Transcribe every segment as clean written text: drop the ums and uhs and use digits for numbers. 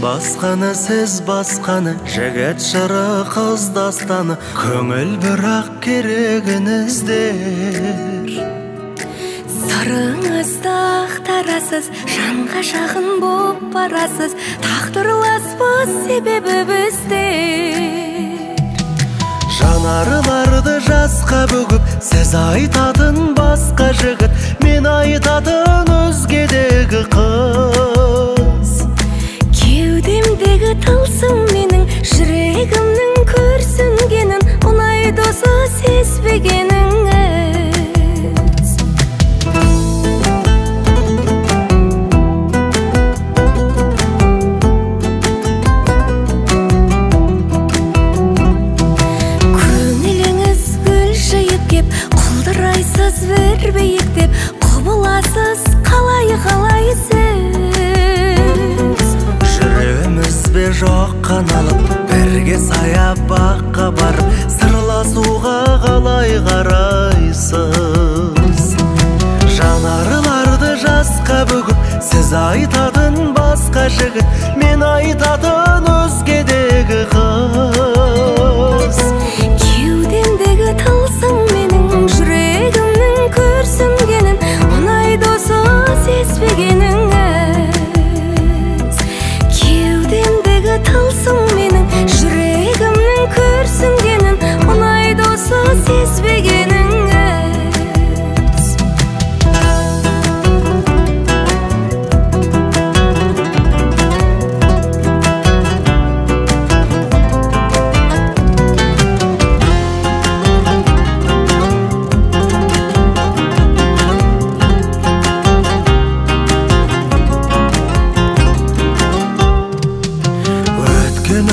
басқаны, сіз басқаны, жігіт жыры қыз дастаны, көңіл бірақ керегін іздер. Сырыңызды ақтарасыз, жанға жақын боп барасыз, тағдырласпыз себебі біздер. Жанарыларды жасқа бөгіп, сіз айтатын басқа жігіт, мен айтатын өзгедегі қыз. Кеудемдегі тылсым менің, жүрегімнің көрсінгенін, ұнай досы сезбегеніңіз. Көңіліңіз гүл жиып кеп, құлдырайсыз бір биіктеп, құбыласыз қалай сіз. Жүремізбе жоқ қаналып, бірге саябаққа барып, сырласуға қалай қарайсыз. Жанарыларды жасқа бөгіп, сіз айтатын басқа жігіт, мен айтатын өзгедегі қыз. Кеудемдегі тылсым менің, жүрегімнің көрсінгенін, ұнай досы сезбегеніңіз. Кеудемдегі тылсым менің, жүрегімнің көрсінгенін, ұнай досы сезбегеніңіз.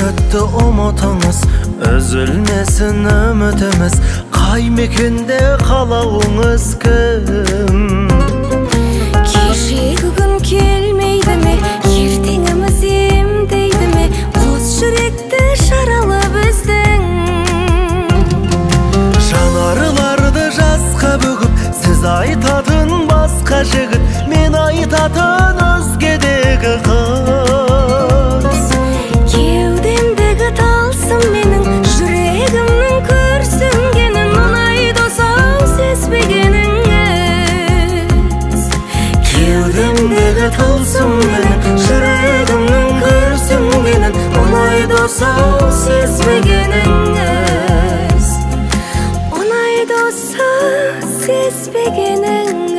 Өтті ұмытыңыз, үзілмесін үмітіміз, қай мекенде қалауыңыз кім? Кешегі күн келмейді ме, ертеңіміз емдейді ме, қос жүректі жаралы біздің. Жанарыларды жасқа бөгіп, сіз айтатын басқа жігіт, мен айтатын өзгедегі қыз. Кеудемдегі тылсым менің, жүрегімнің көрсінгенін, ұнай досым сезбегеніңіз. Кеудемдегі тылсым менің, жүрегімнің көрсінгенін, ұнай досым сезбегеніңіз. Ұнай досы сезбегеніңіз.